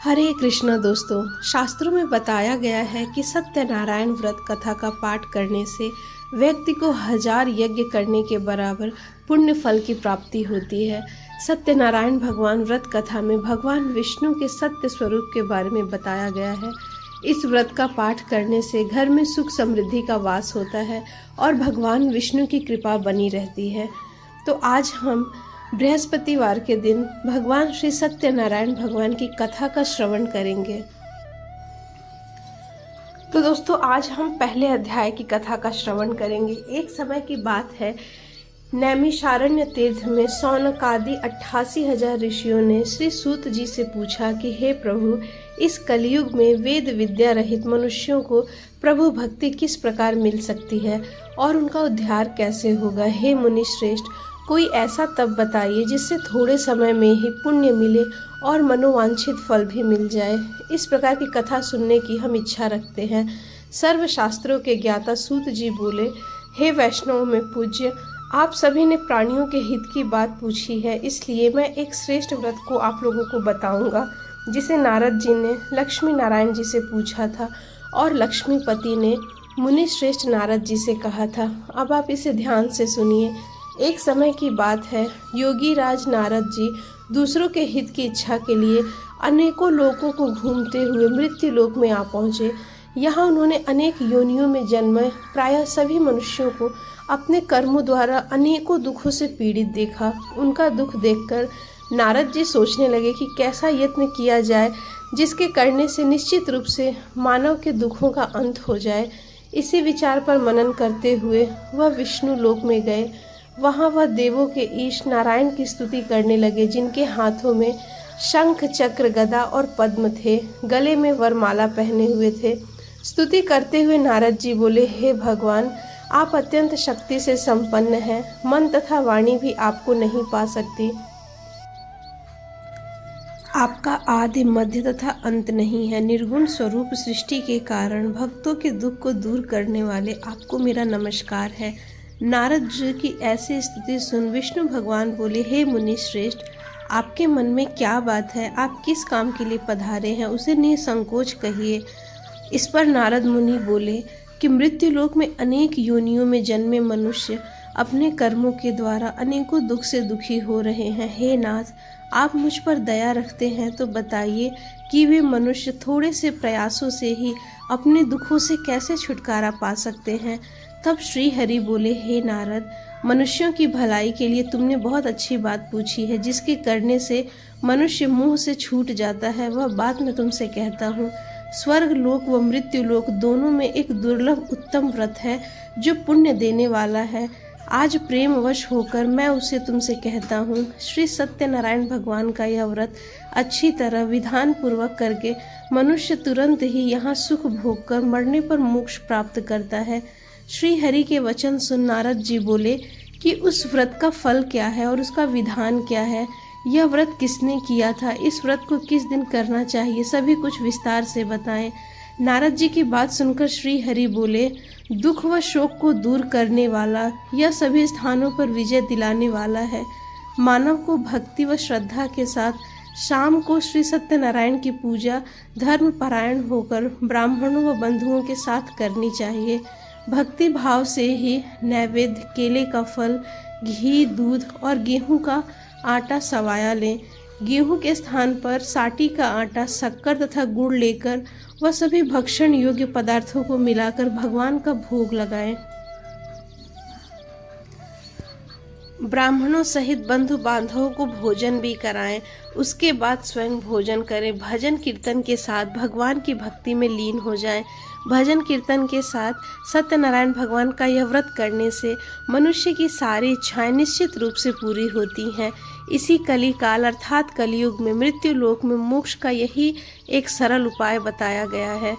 हरे कृष्णा दोस्तों, शास्त्रों में बताया गया है कि सत्यनारायण व्रत कथा का पाठ करने से व्यक्ति को 1000 यज्ञ करने के बराबर पुण्य फल की प्राप्ति होती है। सत्यनारायण भगवान व्रत कथा में भगवान विष्णु के सत्य स्वरूप के बारे में बताया गया है। इस व्रत का पाठ करने से घर में सुख समृद्धि का वास होता है और भगवान विष्णु की कृपा बनी रहती है। तो आज हम बृहस्पतिवार के दिन भगवान श्री सत्यनारायण भगवान की कथा का श्रवण करेंगे। तो दोस्तों, आज हम पहले अध्याय की कथा का श्रवण करेंगे। एक समय की बात है, नैमिषारण्य तीर्थ में सौनकादि 88,000 ऋषियों ने श्री सूत जी से पूछा कि हे प्रभु, इस कलयुग में वेद विद्या रहित मनुष्यों को प्रभु भक्ति किस प्रकार मिल सकती है और उनका उद्धार कैसे होगा। हे मुनि श्रेष्ठ, कोई ऐसा तप बताइए जिससे थोड़े समय में ही पुण्य मिले और मनोवांछित फल भी मिल जाए। इस प्रकार की कथा सुनने की हम इच्छा रखते हैं। सर्वशास्त्रों के ज्ञाता सूत जी बोले, हे वैष्णव में पूज्य, आप सभी ने प्राणियों के हित की बात पूछी है, इसलिए मैं एक श्रेष्ठ व्रत को आप लोगों को बताऊंगा जिसे नारद जी ने लक्ष्मी नारायण जी से पूछा था और लक्ष्मीपति ने मुनि श्रेष्ठ नारद जी से कहा था। अब आप इसे ध्यान से सुनिए। एक समय की बात है, योगी राज नारद जी दूसरों के हित की इच्छा के लिए अनेकों लोगों को घूमते हुए मृत्यु लोक में आ पहुँचे। यहाँ उन्होंने अनेक योनियों में जन्मे प्रायः सभी मनुष्यों को अपने कर्मों द्वारा अनेकों दुखों से पीड़ित देखा। उनका दुख देखकर नारद जी सोचने लगे कि कैसा यत्न किया जाए जिसके करने से निश्चित रूप से मानव के दुखों का अंत हो जाए। इसी विचार पर मनन करते हुए वह विष्णु लोक में गए। वहाँ वह देवों के ईश नारायण की स्तुति करने लगे, जिनके हाथों में शंख चक्र गदा और पद्म थे, गले में वरमाला पहने हुए थे। स्तुति करते हुए नारद जी बोले, हे भगवान, आप अत्यंत शक्ति से संपन्न हैं, मन तथा वाणी भी आपको नहीं पा सकती। आपका आदि मध्य तथा अंत नहीं है। निर्गुण स्वरूप सृष्टि के कारण भक्तों के दुख को दूर करने वाले आपको मेरा नमस्कार है। नारद जी की ऐसी स्तुति सुन विष्णु भगवान बोले, हे मुनि श्रेष्ठ, आपके मन में क्या बात है? आप किस काम के लिए पधारे हैं, उसे निसंकोच कहिए। इस पर नारद मुनि बोले कि मृत्यु लोक में अनेक योनियों में जन्मे मनुष्य अपने कर्मों के द्वारा अनेकों दुख से दुखी हो रहे हैं। हे नाथ, आप मुझ पर दया रखते हैं तो बताइए कि वे मनुष्य थोड़े से प्रयासों से ही अपने दुखों से कैसे छुटकारा पा सकते हैं। तब श्री हरि बोले, हे नारद, मनुष्यों की भलाई के लिए तुमने बहुत अच्छी बात पूछी है, जिसके करने से मनुष्य मुंह से छूट जाता है। वह बात मैं तुमसे कहता हूँ। स्वर्ग लोक व मृत्यु लोक दोनों में एक दुर्लभ उत्तम व्रत है जो पुण्य देने वाला है। आज प्रेमवश होकर मैं उसे तुमसे कहता हूँ। श्री सत्यनारायण भगवान का यह व्रत अच्छी तरह विधान पूर्वक करके मनुष्य तुरंत ही यहाँ सुख भोग कर मरने पर मोक्ष प्राप्त करता है। श्री हरि के वचन सुन नारद जी बोले कि उस व्रत का फल क्या है और उसका विधान क्या है, यह व्रत किसने किया था, इस व्रत को किस दिन करना चाहिए, सभी कुछ विस्तार से बताएं। नारद जी की बात सुनकर श्री हरि बोले, दुख व शोक को दूर करने वाला, यह सभी स्थानों पर विजय दिलाने वाला है। मानव को भक्ति व श्रद्धा के साथ शाम को श्री सत्यनारायण की पूजा धर्म परायण होकर ब्राह्मणों व बंधुओं के साथ करनी चाहिए। भक्ति भाव से ही नैवेद्य, केले का फल, घी, दूध और गेहूं का आटा सवाया लें। गेहूं के स्थान पर साटी का आटा, शक्कर तथा गुड़ लेकर वह सभी भक्षण योग्य पदार्थों को मिलाकर भगवान का भोग लगाएं। ब्राह्मणों सहित बंधु बांधवों को भोजन भी कराएं। उसके बाद स्वयं भोजन करें। भजन कीर्तन के साथ भगवान की भक्ति में लीन हो जाएं। भजन कीर्तन के साथ सत्यनारायण भगवान का यह व्रत करने से मनुष्य की सारी इच्छाएं निश्चित रूप से पूरी होती हैं। इसी कलिकाल अर्थात कलयुग में मृत्यु लोक में मोक्ष का यही एक सरल उपाय बताया गया है।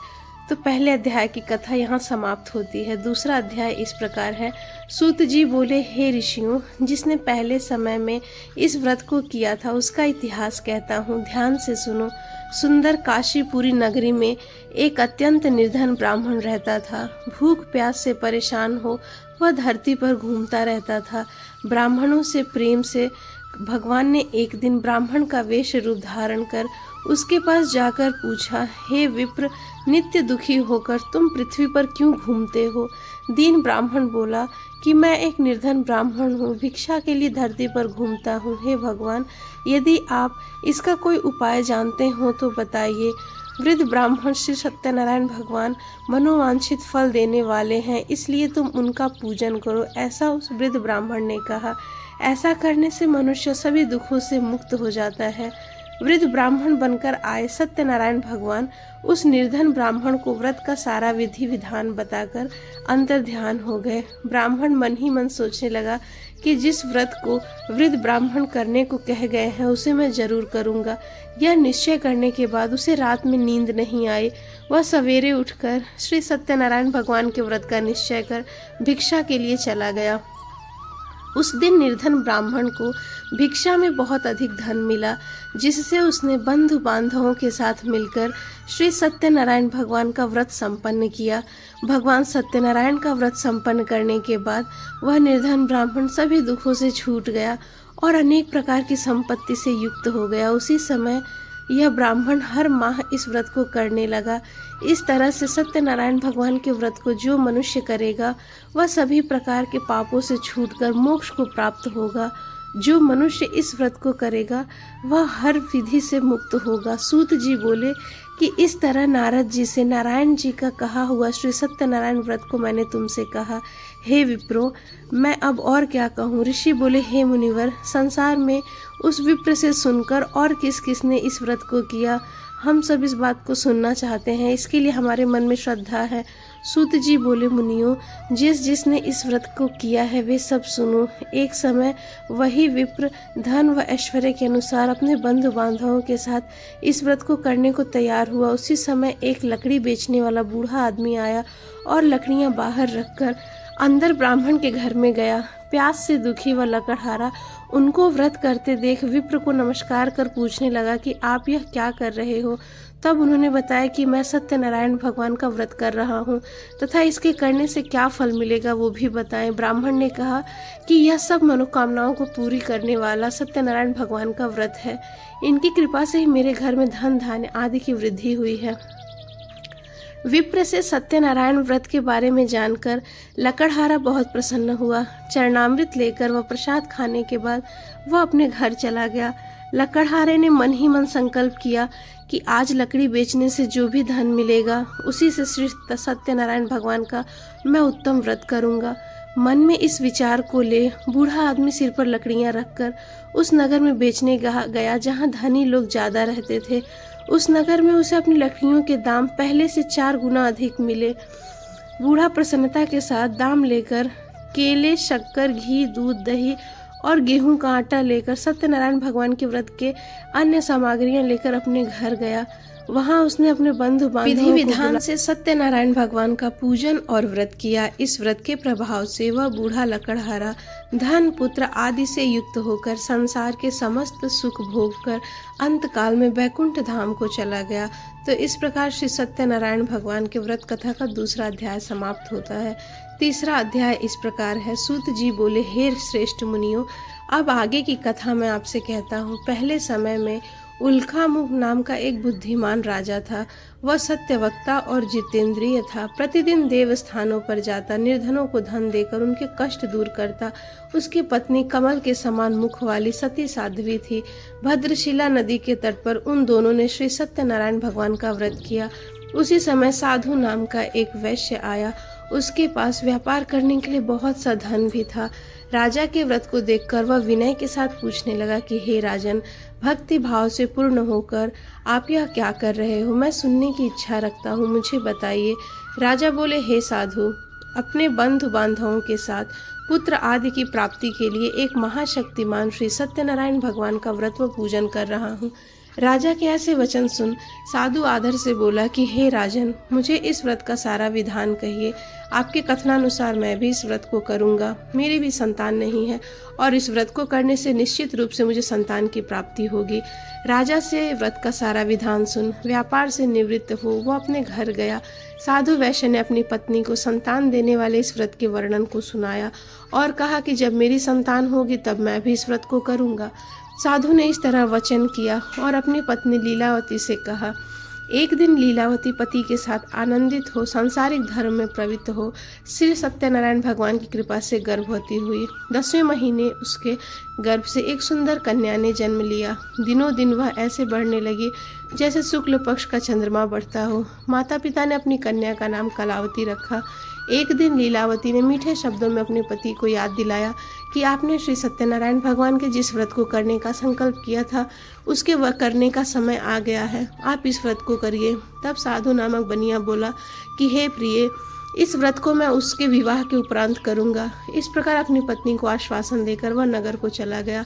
तो पहले अध्याय की कथा यहाँ समाप्त होती है। दूसरा अध्याय इस प्रकार है। सूत जी बोले, हे ऋषियों, जिसने पहले समय में इस व्रत को किया था उसका इतिहास कहता हूँ, ध्यान से सुनो। सुंदर काशीपुरी नगरी में एक अत्यंत निर्धन ब्राह्मण रहता था। भूख प्यास से परेशान हो वह धरती पर घूमता रहता था। ब्राह्मणों से प्रेम से भगवान ने एक दिन ब्राह्मण का वेश रूप धारण कर उसके पास जाकर पूछा, हे विप्र, नित्य दुखी होकर तुम पृथ्वी पर क्यों घूमते हो? दीन ब्राह्मण बोला कि मैं एक निर्धन ब्राह्मण हूँ, भिक्षा के लिए धरती पर घूमता हूँ। हे भगवान, यदि आप इसका कोई उपाय जानते हो तो बताइए। वृद्ध ब्राह्मण श्री सत्यनारायण भगवान मनोवांछित फल देने वाले हैं, इसलिए तुम उनका पूजन करो, ऐसा उस वृद्ध ब्राह्मण ने कहा। ऐसा करने से मनुष्य सभी दुखों से मुक्त हो जाता है। वृद्ध ब्राह्मण बनकर आए सत्यनारायण भगवान उस निर्धन ब्राह्मण को व्रत का सारा विधि विधान बताकर अंतर ध्यान हो गए। ब्राह्मण मन ही मन सोचने लगा कि जिस व्रत को वृद्ध ब्राह्मण करने को कह गए हैं उसे मैं जरूर करूंगा। यह निश्चय करने के बाद उसे रात में नींद नहीं आई। वह सवेरे उठकर श्री सत्यनारायण भगवान के व्रत का निश्चय कर भिक्षा के लिए चला गया। उस दिन निर्धन ब्राह्मण को भिक्षा में बहुत अधिक धन मिला, जिससे उसने बंधु बांधवों के साथ मिलकर श्री सत्यनारायण भगवान का व्रत संपन्न किया। भगवान सत्यनारायण का व्रत संपन्न करने के बाद वह निर्धन ब्राह्मण सभी दुखों से छूट गया और अनेक प्रकार की संपत्ति से युक्त हो गया। उसी समय यह ब्राह्मण हर माह इस व्रत को करने लगा। इस तरह से सत्यनारायण भगवान के व्रत को जो मनुष्य करेगा वह सभी प्रकार के पापों से छूटकर मोक्ष को प्राप्त होगा। जो मनुष्य इस व्रत को करेगा वह हर विधि से मुक्त होगा। सूत जी बोले कि इस तरह नारद जी से नारायण जी का कहा हुआ श्री सत्यनारायण व्रत को मैंने तुमसे कहा। हे विप्रो, मैं अब और क्या कहूँ? ऋषि बोले, हे मुनिवर, संसार में उस विप्र से सुनकर और किस किस ने इस व्रत को किया, हम सब इस बात को सुनना चाहते हैं, इसके लिए हमारे मन में श्रद्धा है। सूत जी बोले, मुनियों, जिसने इस व्रत को किया है वे सब सुनो। एक समय वही विप्र धन व ऐश्वर्य के अनुसार अपने बंधु बांधवों के साथ इस व्रत को करने को तैयार हुआ। उसी समय एक लकड़ी बेचने वाला बूढ़ा आदमी आया और लकड़ियां बाहर रखकर अंदर ब्राह्मण के घर में गया। प्यास से दुखी व लकड़हारा उनको व्रत करते देख विप्र को नमस्कार कर पूछने लगा कि आप यह क्या कर रहे हो? तब उन्होंने बताया कि मैं सत्यनारायण भगवान का व्रत कर रहा हूँ तथा इसके करने से क्या फल मिलेगा वो भी बताएं। ब्राह्मण ने कहा कि यह सब मनोकामनाओं को पूरी करने वाला सत्यनारायण भगवान का व्रत है। इनकी कृपा से ही मेरे घर में धन धान्य आदि की वृद्धि हुई है। विप्र से सत्यनारायण व्रत के बारे में जानकर लकड़हारा बहुत प्रसन्न हुआ। चरणामृत लेकर वह प्रसाद खाने के बाद वह अपने घर चला गया। लकड़हारे ने मन ही मन संकल्प किया कि आज लकड़ी बेचने से जो भी धन मिलेगा उसी से श्री सत्यनारायण भगवान का मैं उत्तम व्रत करूंगा। मन में इस विचार को ले बूढ़ा आदमी सिर पर लकड़ियां रखकर उस नगर में बेचने गया जहां धनी लोग ज्यादा रहते थे। उस नगर में उसे अपनी लकड़ियों के दाम पहले से 4 गुना अधिक मिले। बूढ़ा प्रसन्नता के साथ दाम लेकर केले, शक्कर, घी, दूध, दही और गेहूं का आटा लेकर सत्यनारायण भगवान के व्रत के अन्य सामग्रियां लेकर अपने घर गया। वहां उसने अपने बंधु बांधवों विधि विधान से सत्यनारायण भगवान का पूजन और व्रत किया। इस व्रत के प्रभाव से वह बूढ़ा लकड़हारा धन, पुत्र आदि से युक्त होकर संसार के समस्त सुख भोग कर अंत काल में बैकुंठ धाम को चला गया। तो इस प्रकार श्री सत्यनारायण भगवान के व्रत कथा का दूसरा अध्याय समाप्त होता है। तीसरा अध्याय इस प्रकार है। सूत जी बोले, हे श्रेष्ठ मुनियों, अब आगे की कथा मैं आपसे कहता हूँ। पहले समय में उल्कामुख नाम का एक बुद्धिमान राजा था। वह सत्यवक्ता और जितेंद्रिय था। प्रतिदिन देव स्थानों पर जाता, निर्धनों को धन देकर उनके कष्ट दूर करता। उसकी पत्नी कमल के समान मुख वाली सती साध्वी थी। भद्रशिला नदी के तट पर उन दोनों ने श्री सत्यनारायण भगवान का व्रत किया। उसी समय साधु नाम का एक वैश्य आया। उसके पास व्यापार करने के लिए बहुत सा धन भी था। राजा के व्रत को देखकर वह विनय के साथ पूछने लगा कि हे राजन, भक्ति भाव से पूर्ण होकर आप यह क्या कर रहे हो? मैं सुनने की इच्छा रखता हूँ, मुझे बताइए। राजा बोले, हे साधु, अपने बंधु बांधवों के साथ पुत्र आदि की प्राप्ति के लिए एक महाशक्तिमान श्री सत्यनारायण भगवान का व्रत व पूजन कर रहा हूँ। राजा के ऐसे वचन सुन साधु आदर से बोला कि हे राजन, मुझे इस व्रत का सारा विधान कहिए। आपके कथनानुसार मैं भी इस व्रत को करूंगा। मेरी भी संतान नहीं है और इस व्रत को करने से निश्चित रूप से मुझे संतान की प्राप्ति होगी। राजा से व्रत का सारा विधान सुन व्यापार से निवृत्त हो वो अपने घर गया। साधु वैश्य ने अपनी पत्नी को संतान देने वाले इस व्रत के वर्णन को सुनाया और कहा कि जब मेरी संतान होगी तब मैं भी इस व्रत को करूंगा। साधु ने इस तरह वचन किया और अपनी पत्नी लीलावती से कहा। एक दिन लीलावती पति के साथ आनंदित हो सांसारिक धर्म में प्रवृत्त हो श्री सत्यनारायण भगवान की कृपा से गर्भवती हुई। 10वें महीने उसके गर्भ से एक सुंदर कन्या ने जन्म लिया। दिनों दिन वह ऐसे बढ़ने लगी जैसे शुक्ल पक्ष का चंद्रमा बढ़ता हो। माता पिता ने अपनी कन्या का नाम कलावती रखा। एक दिन लीलावती ने मीठे शब्दों में अपने पति को याद दिलाया कि आपने श्री सत्यनारायण भगवान के जिस व्रत को करने का संकल्प किया था उसके वह करने का समय आ गया है, आप इस व्रत को करिए। तब साधु नामक बनिया बोला कि हे प्रिय, इस व्रत को मैं उसके विवाह के उपरांत करूंगा। इस प्रकार अपनी पत्नी को आश्वासन देकर वह नगर को चला गया।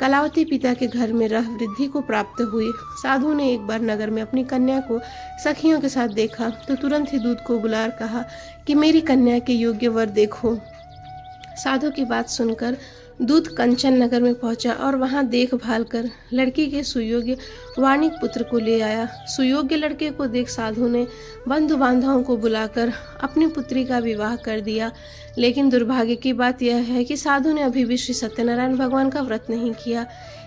कलावती पिता के घर में रह वृद्धि को प्राप्त हुई। साधु ने एक बार नगर में अपनी कन्या को सखियों के साथ देखा तो तुरंत ही दूत को बुलाकर कहा कि मेरी कन्या के योग्य वर देखो। साधु की बात सुनकर दूत कंचन नगर में पहुंचा और वहां देखभाल कर लड़की के सुयोग्य वाणिक पुत्र को ले आया। सुयोग्य लड़के को देख साधु ने बंधु बांधवों को बुलाकर अपनी पुत्री का विवाह कर दिया। लेकिन दुर्भाग्य की बात यह है कि साधु ने अभी भी श्री सत्यनारायण भगवान का व्रत नहीं किया।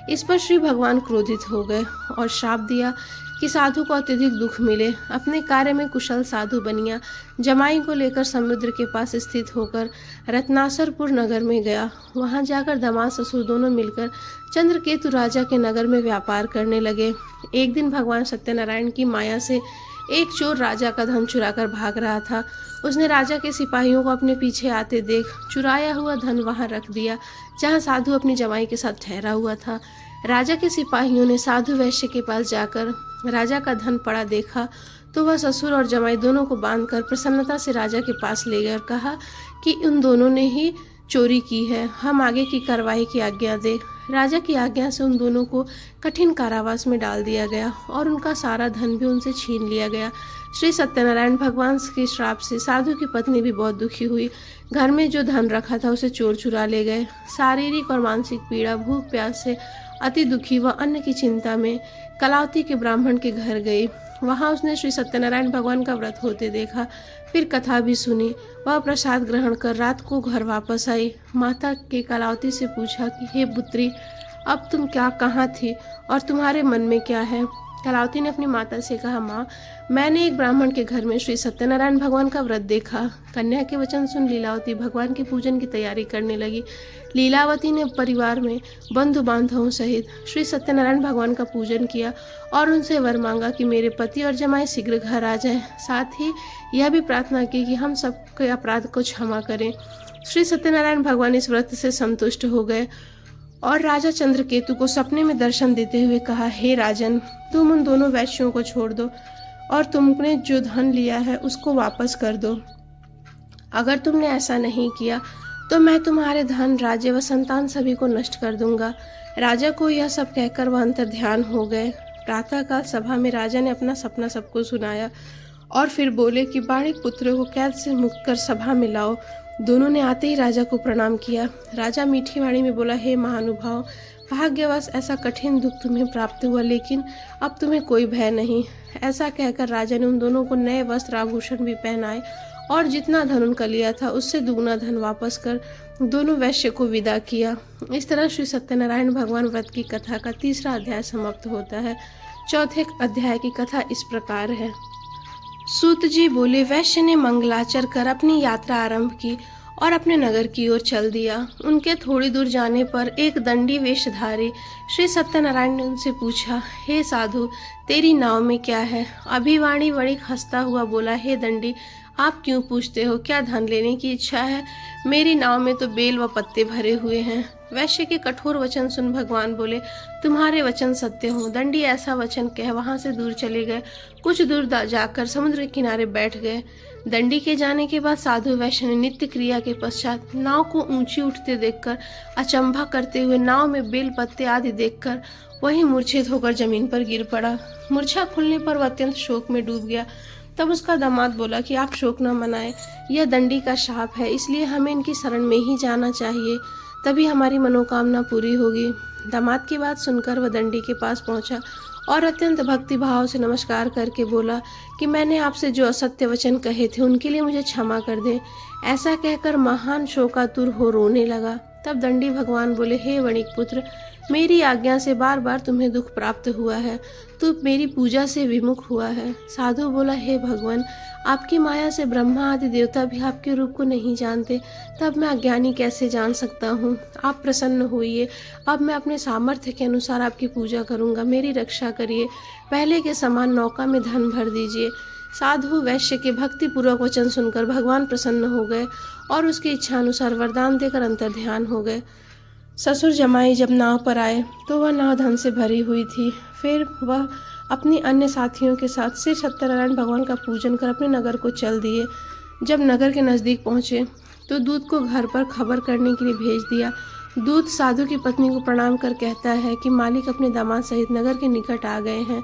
इस पर श्री भगवान क्रोधित हो गए और शाप दिया कि साधु को अत्यधिक दुख मिले। अपने कार्य में कुशल साधु बनिया जमाई को लेकर समुद्र के पास स्थित होकर रत्नासरपुर नगर में गया। वहां जाकर दामाद ससुर दोनों मिलकर चंद्रकेतु राजा के नगर में व्यापार करने लगे। एक दिन भगवान सत्यनारायण की माया से एक चोर राजा का धन चुराकर भाग रहा था। उसने राजा के सिपाहियों को अपने पीछे आते देख चुराया हुआ धन वहां रख दिया जहां साधु अपनी जमाई के साथ ठहरा हुआ था। राजा के सिपाहियों ने साधु वैश्य के पास जाकर राजा का धन पड़ा देखा तो वह ससुर और जमाई दोनों को बांधकर प्रसन्नता से राजा के पास ले गए और कहा कि उन दोनों ने ही चोरी की है, हम आगे की कार्रवाई की आज्ञा दे। राजा की आज्ञा से उन दोनों को कठिन कारावास में डाल दिया गया और उनका सारा धन भी उनसे छीन लिया गया। श्री सत्यनारायण भगवान के श्राप से साधु की पत्नी भी बहुत दुखी हुई। घर में जो धन रखा था उसे चोर चुरा ले गए। शारीरिक और मानसिक पीड़ा, भूख प्यास से अति दुखी व अन्न की चिंता में कलावती के ब्राह्मण के घर गई। वहां उसने श्री सत्यनारायण भगवान का व्रत होते देखा, फिर कथा भी सुनी। वह प्रसाद ग्रहण कर रात को घर वापस आई। माता के कलावती से पूछा कि हे पुत्री, अब तुम क्या कहाँ थी और तुम्हारे मन में क्या है। कलावती ने अपनी माता से कहा, माँ, मैंने एक ब्राह्मण के घर में श्री सत्यनारायण भगवान का व्रत देखा। कन्या के वचन सुन लीलावती भगवान के पूजन की तैयारी करने लगी। लीलावती ने परिवार में बंधु बांधवों सहित श्री सत्यनारायण भगवान का पूजन किया और उनसे वर मांगा कि मेरे पति और जमाई शीघ्र घर आ जाएं। साथ ही यह भी प्रार्थना की कि हम सबके अपराध को क्षमा करें। श्री सत्यनारायण भगवान इस व्रत से संतुष्ट हो गए और राजा चंद्रकेतु को सपने में दर्शन देते हुए कहा, हे राजन, तुम उन दोनों वैश्यों को छोड़ दो और तुमने जो धन लिया है उसको वापस कर दो। अगर तुमने ऐसा नहीं किया तो मैं तुम्हारे धन, राज्य व संतान सभी को नष्ट कर दूंगा। राजा को यह सब कहकर वह अंतर ध्यान हो गए। प्रातःकाल सभा में राजा ने अपना सपना सबको सुनाया और फिर बोले कि बाणिक पुत्र को कैद से मुक्त कर सभा में लाओ। दोनों ने आते ही राजा को प्रणाम किया। राजा मीठी वाणी में बोला, हे महानुभाव, भाग्यवश ऐसा कठिन दुख तुम्हें प्राप्त हुआ, लेकिन अब तुम्हें कोई भय नहीं। ऐसा कहकर राजा ने उन दोनों को नए वस्त्र आभूषण भी पहनाए और जितना धन उनका लिया था उससे दुगना धन वापस कर दोनों वैश्य को विदा किया। इस तरह श्री सत्यनारायण भगवान व्रत की कथा का 3रा अध्याय समाप्त होता है। 4थे अध्याय की कथा इस प्रकार है। सूत जी बोले, वैश्य ने मंगलाचर कर अपनी यात्रा आरंभ की और अपने नगर की ओर चल दिया। उनके थोड़ी दूर जाने पर एक दंडी वेशधारी श्री सत्यनारायण ने उनसे पूछा, हे साधु, तेरी नाव में क्या है। अभिवाणी वणिक हंसता हुआ बोला, हे दंडी, आप क्यों पूछते हो, क्या धन लेने की इच्छा है। मेरी नाव में तो बेल व पत्ते भरे हुए हैं। वैश्य के कठोर वचन सुन भगवान बोले, तुम्हारे वचन सत्य हो। दंडी ऐसा वचन कह वहां से दूर चले गए। कुछ दूर जाकर समुद्र के किनारे बैठ गए। दंडी के जाने के बाद साधु वैश्य ने नित्य क्रिया के पश्चात नाव को ऊंची उठते देखकर अचंभा करते हुए नाव में बेल पत्ते आदि देखकर वहीं मूर्छित होकर जमीन पर गिर पड़ा। मूर्छा खुलने पर वह अत्यंत शोक में डूब गया। तब उसका दामाद बोला कि आप शोक न मनाएं, यह दंडी का शाप है, इसलिए हमें इनकी शरण में ही जाना चाहिए, तभी हमारी मनोकामना पूरी होगी। दामाद की बात सुनकर वह दंडी के पास पहुंचा और अत्यंत भक्ति भाव से नमस्कार करके बोला कि मैंने आपसे जो असत्य वचन कहे थे उनके लिए मुझे क्षमा कर दें। ऐसा कहकर महान शोकातुर हो रोने लगा। तब दंडी भगवान बोले, हे वणिक पुत्र, मेरी आज्ञा से बार बार तुम्हें दुख प्राप्त हुआ है, तू मेरी पूजा से विमुख हुआ है। साधु बोला, हे भगवान, आपकी माया से ब्रह्मा आदि देवता भी आपके रूप को नहीं जानते, तब मैं अज्ञानी कैसे जान सकता हूँ। आप प्रसन्न होइए, अब मैं अपने सामर्थ्य के अनुसार आपकी पूजा करूँगा, मेरी रक्षा करिए, पहले के समान नौका में धन भर दीजिए। साधु वैश्य के भक्ति पूर्वक वचन सुनकर भगवान प्रसन्न हो गए और उसकी इच्छा अनुसार वरदान देकर अंतर्ध्यान हो गए। ससुर जमाई जब नाव पर आए तो वह नाव धन से भरी हुई थी। फिर वह अपनी अन्य साथियों के साथ श्री सत्यनारायण भगवान का पूजन कर अपने नगर को चल दिए। जब नगर के नज़दीक पहुँचे तो दूत को घर पर खबर करने के लिए भेज दिया। दूत साधु की पत्नी को प्रणाम कर कहता है कि मालिक अपने दामाद सहित नगर के निकट आ गए हैं।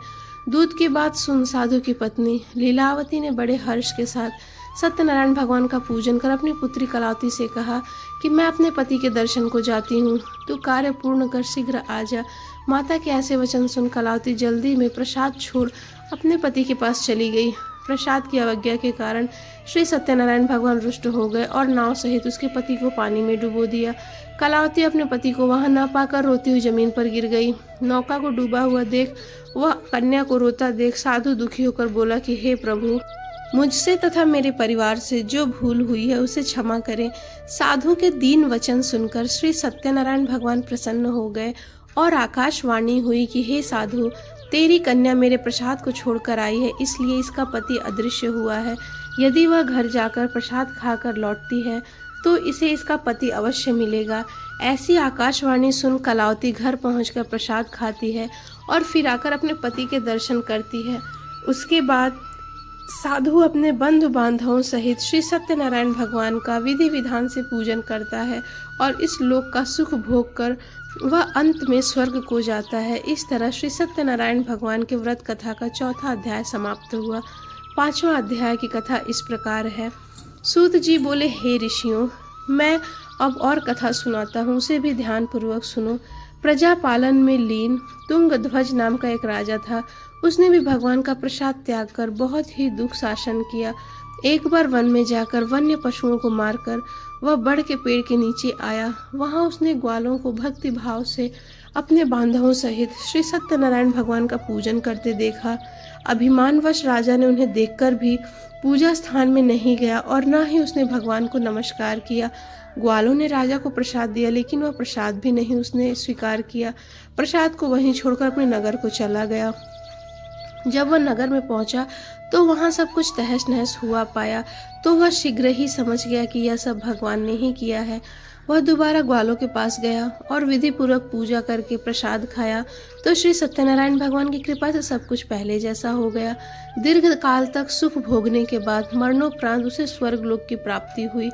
दूत की बात सुन साधु की पत्नी लीलावती ने बड़े हर्ष के साथ सत्यनारायण भगवान का पूजन कर अपनी पुत्री कलावती से कहा कि मैं अपने पति के दर्शन को जाती हूँ, तू कार्य पूर्ण कर शीघ्र आ जा। माता के ऐसे वचन सुन कलावती जल्दी में प्रसाद छोड़ अपने पति के पास चली गई। प्रसाद की अवज्ञा के कारण श्री सत्यनारायण भगवान रुष्ट हो गए और नाव सहित उसके पति को पानी में डुबो दिया। कलावती अपने पति को वहां न पाकर रोती हुई जमीन पर गिर गई। नौका को डूबा हुआ देख वह कन्या को रोता देख साधु दुखी होकर बोला कि हे प्रभु, मुझसे तथा मेरे परिवार से जो भूल हुई है उसे क्षमा करें। साधु के दीन वचन सुनकर श्री सत्यनारायण भगवान प्रसन्न हो गए और आकाशवाणी हुई कि हे साधु, तेरी कन्या मेरे प्रसाद को छोड़कर आई है, इसलिए इसका पति अदृश्य हुआ है। यदि वह घर जाकर प्रसाद खाकर लौटती है तो इसे इसका पति अवश्य मिलेगा। ऐसी आकाशवाणी सुन कलावती घर पहुंचकर प्रसाद खाती है और फिर आकर अपने पति के दर्शन करती है। उसके बाद साधु अपने बंधु बांधवों सहित श्री सत्यनारायण भगवान का विधि विधान से पूजन करता है और इस लोक का सुख भोग कर वह अंत में स्वर्ग को जाता है। इस तरह श्री सत्यनारायण भगवान के व्रत कथा का चौथा अध्याय समाप्त हुआ। पांचवा अध्याय की कथा इस प्रकार है। सूत जी बोले, हे ऋषियों, मैं अब और कथा सुनाता हूँ, उसे भी ध्यान पूर्वक सुनो। प्रजा पालन में लीन तुंगध्वज नाम का एक राजा था। उसने भी भगवान का प्रसाद त्याग कर बहुत ही दुख शासन किया। एक बार वन में जाकर वन्य पशुओं को मारकर वह बड़ के पेड़ के नीचे आया। वहां उसने ग्वालों को भक्ति भाव से अपने बांधवों सहित श्री सत्यनारायण भगवान का पूजन करते देखा। अभिमानवश राजा ने उन्हें देखकर भी पूजा स्थान में नहीं गया और न ही उसने भगवान को नमस्कार किया। ग्वालों ने राजा को प्रसाद दिया, लेकिन वह प्रसाद भी नहीं उसने स्वीकार किया। प्रसाद को वहीं छोड़कर अपने नगर को चला गया। जब वह नगर में पहुंचा तो वहां सब कुछ तहस नहस हुआ पाया, तो वह शीघ्र ही समझ गया कि यह सब भगवान ने ही किया है। वह दोबारा ग्वालों के पास गया और विधि पूर्वक पूजा करके प्रसाद खाया तो श्री सत्यनारायण भगवान की कृपा से सब कुछ पहले जैसा हो गया। दीर्घ काल तक सुख भोगने के बाद मरणोपरांत उसे स्वर्गलोक की प्राप्ति हुई।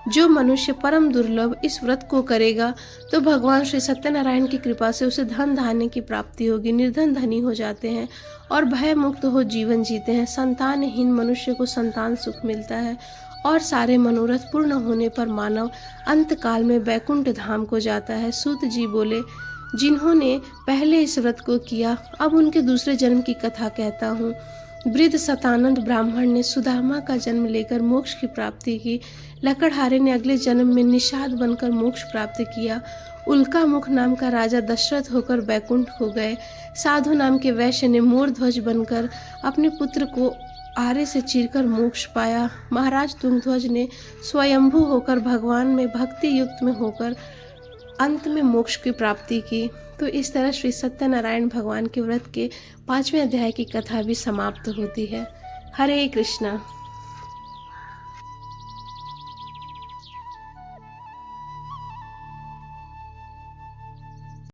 जो मनुष्य परम दुर्लभ इस व्रत को करेगा तो भगवान श्री सत्यनारायण की कृपा से उसे धन धान्य की प्राप्ति होगी। निर्धन धनी हो जाते हैं और भय मुक्त हो जीवन जीते हैं। संतानहीन मनुष्य को संतान सुख मिलता है और सारे मनोरथ पूर्ण होने पर मानव अंत काल में वैकुंठ धाम को जाता है। सूत जी बोले, जिन्होंने पहले इस व्रत को किया अब उनके दूसरे जन्म की कथा कहता हूँ। वृद्ध सतानंद ब्राह्मण ने सुदामा का जन्म लेकर मोक्ष की प्राप्ति की। लकड़हारे ने अगले जन्म में निषाद बनकर मोक्ष प्राप्त किया। उल्का मुख नाम का राजा दशरथ होकर वैकुंठ हो गए। साधु नाम के वैश्य ने मोरध्वज बनकर अपने पुत्र को आरे से चीरकर मोक्ष पाया। महाराज तुंगध्वज ने स्वयंभू होकर भगवान में भक्ति युक्त में होकर अंत में मोक्ष की प्राप्ति की। तो इस तरह श्री सत्यनारायण भगवान के व्रत के 5वें अध्याय की कथा भी समाप्त होती है। हरे कृष्णा।